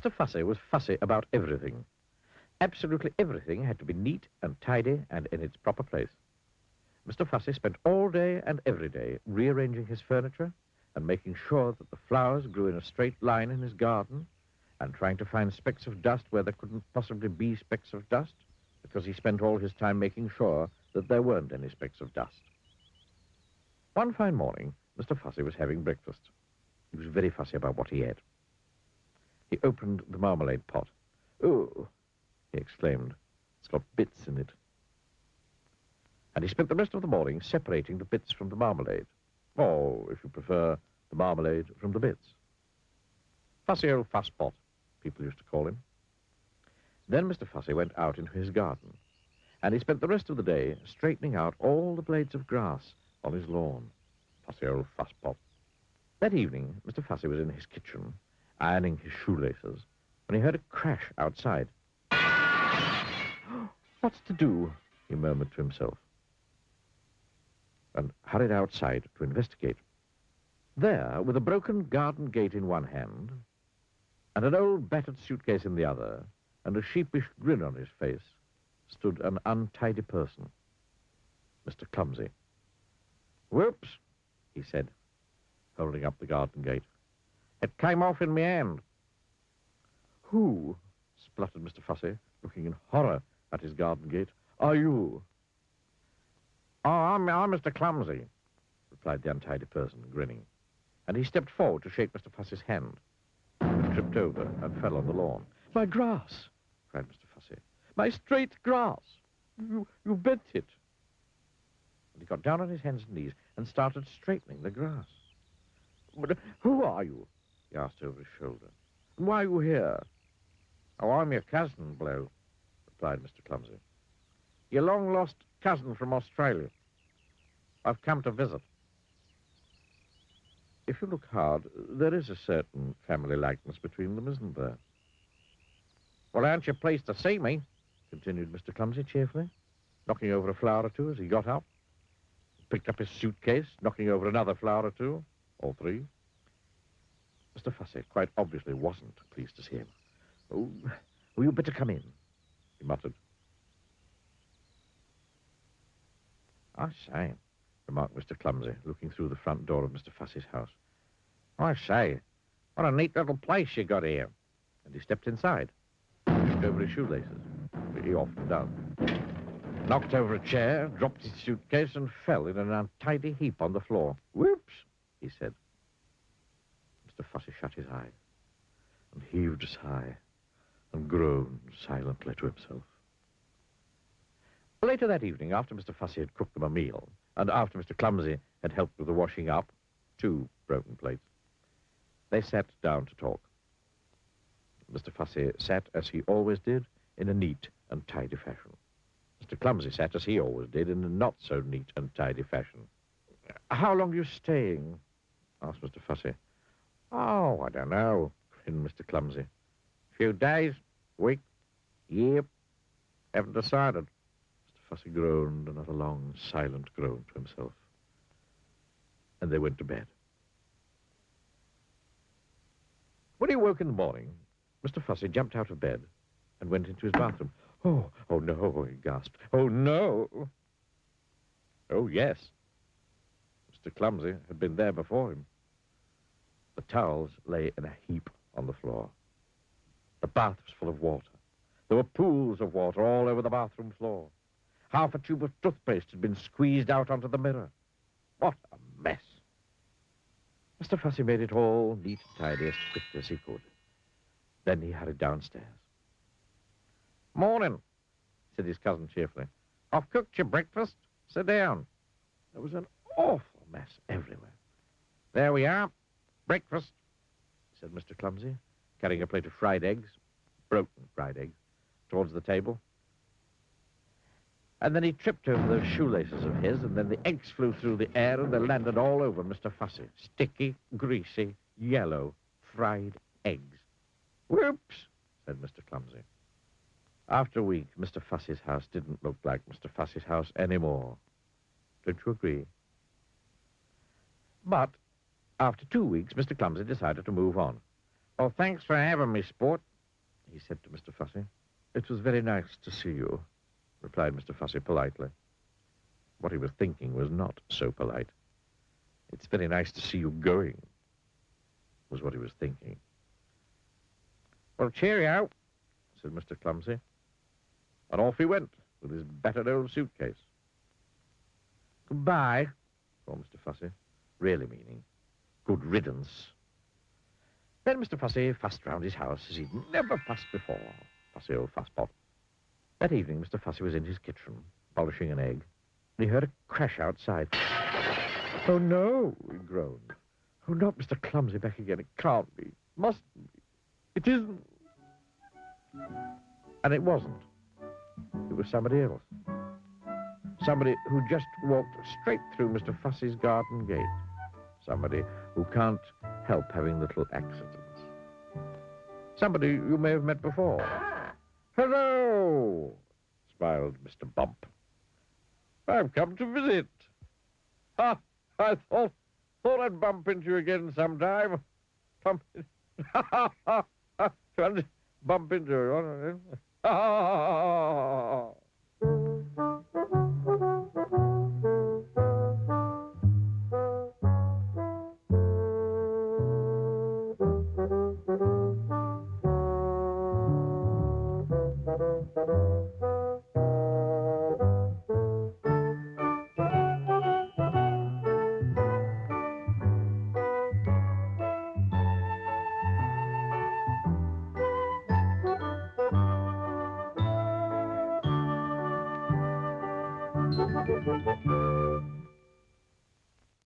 Mr. Fussy was fussy about everything. Absolutely everything had to be neat and tidy and in its proper place. Mr. Fussy spent all day and every day rearranging his furniture and making sure that the flowers grew in a straight line in his garden and trying to find specks of dust where there couldn't possibly be specks of dust, because he spent all his time making sure that there weren't any specks of dust. One fine morning, Mr. Fussy was having breakfast. He was very fussy about what he ate. He opened the marmalade pot. "Oh," he exclaimed, "it's got bits in it." And he spent the rest of the morning separating the bits from the marmalade. Or, if you prefer, the marmalade from the bits. Fussy old fusspot, people used to call him. Then Mr. Fussy went out into his garden, and he spent the rest of the day straightening out all the blades of grass on his lawn. Fussy old fusspot. That evening, Mr. Fussy was in his kitchen, ironing his shoelaces, when he heard a crash outside. "What's to do?" he murmured to himself, and hurried outside to investigate. There, with a broken garden gate in one hand, and an old battered suitcase in the other, and a sheepish grin on his face, stood an untidy person, Mr. Clumsy. "Whoops," he said, holding up the garden gate. "It came off in my hand." "Who," spluttered Mr. Fussy, looking in horror at his garden gate, "are you?" "Oh, I'm Mr. Clumsy," replied the untidy person, grinning. And he stepped forward to shake Mr. Fussy's hand, and tripped over and fell on the lawn. "My grass!" cried Mr. Fussy. "My straight grass! You bent it!" And he got down on his hands and knees and started straightening the grass. "But who are you?" he asked over his shoulder. "And why are you here?" "Oh, I'm your cousin, Blue," replied Mr. Clumsy. "Your long-lost cousin from Australia. I've come to visit." "If you look hard, there is a certain family likeness between them, isn't there?" "Well, aren't you pleased to see me?" continued Mr. Clumsy cheerfully, knocking over a flower or two as he got up. He picked up his suitcase, knocking over another flower or two, or three. Mr. Fussy quite obviously wasn't pleased to see him. "Oh, you'd better come in," he muttered. "I say," remarked Mr. Clumsy, looking through the front door of Mr. Fussy's house. "I say, what a neat little place you got here." And he stepped inside, tripped over his shoelaces, which he often does, knocked over a chair, dropped his suitcase, and fell in an untidy heap on the floor. "Whoops," he said. Mr. Fussy shut his eyes and heaved a sigh and groaned silently to himself. Later that evening, after Mr. Fussy had cooked them a meal, and after Mr. Clumsy had helped with the washing up, 2 broken plates, they sat down to talk. Mr. Fussy sat, as he always did, in a neat and tidy fashion. Mr. Clumsy sat, as he always did, in a not-so-neat and tidy fashion. "How long are you staying?" asked Mr. Fussy. "Oh, I don't know," grinned Mr. Clumsy. "Few days, week, year, haven't decided." Mr. Fussy groaned another long, silent groan to himself. And they went to bed. When he woke in the morning, Mr. Fussy jumped out of bed and went into his bathroom. Oh no," he gasped. "Oh, no." Oh, yes. Mr. Clumsy had been there before him. The towels lay in a heap on the floor. The bath was full of water. There were pools of water all over the bathroom floor. Half a tube of toothpaste had been squeezed out onto the mirror. What a mess. Mr. Fussy made it all neat and tidy as quickly as he could. Then he hurried downstairs. "Morning," said his cousin cheerfully. "I've cooked your breakfast. Sit down." There was an awful mess everywhere. "There we are. Breakfast," said Mr. Clumsy, carrying a plate of fried eggs, broken fried eggs, towards the table. And then he tripped over those shoelaces of his, and then the eggs flew through the air, and they landed all over Mr. Fussy. Sticky, greasy, yellow, fried eggs. "Whoops," said Mr. Clumsy. After a week, Mr. Fussy's house didn't look like Mr. Fussy's house anymore. Don't you agree? But after 2 weeks, Mr. Clumsy decided to move on. "Well, thanks for having me, sport," he said to Mr. Fussy. "It was very nice to see you," replied Mr. Fussy politely. What he was thinking was not so polite. "It's very nice to see you going," was what he was thinking. "Well, cheerio," said Mr. Clumsy. And off he went with his battered old suitcase. "Goodbye," called Mr. Fussy, really meaning good riddance. Then Mr. Fussy fussed round his house as he'd never fussed before. Fussy old fusspot. That evening, Mr. Fussy was in his kitchen, polishing an egg, and he heard a crash outside. "Oh, no," he groaned. "Oh, not Mr. Clumsy back again. It can't be. Mustn't be. It isn't." And it wasn't. It was somebody else. Somebody who just walked straight through Mr. Fussy's garden gate. Somebody who can't help having little accidents. Somebody you may have met before. "Hello," smiled Mr. Bump. "I've come to visit. Ha! I thought I'd bump into you again sometime. Bump into bump into you.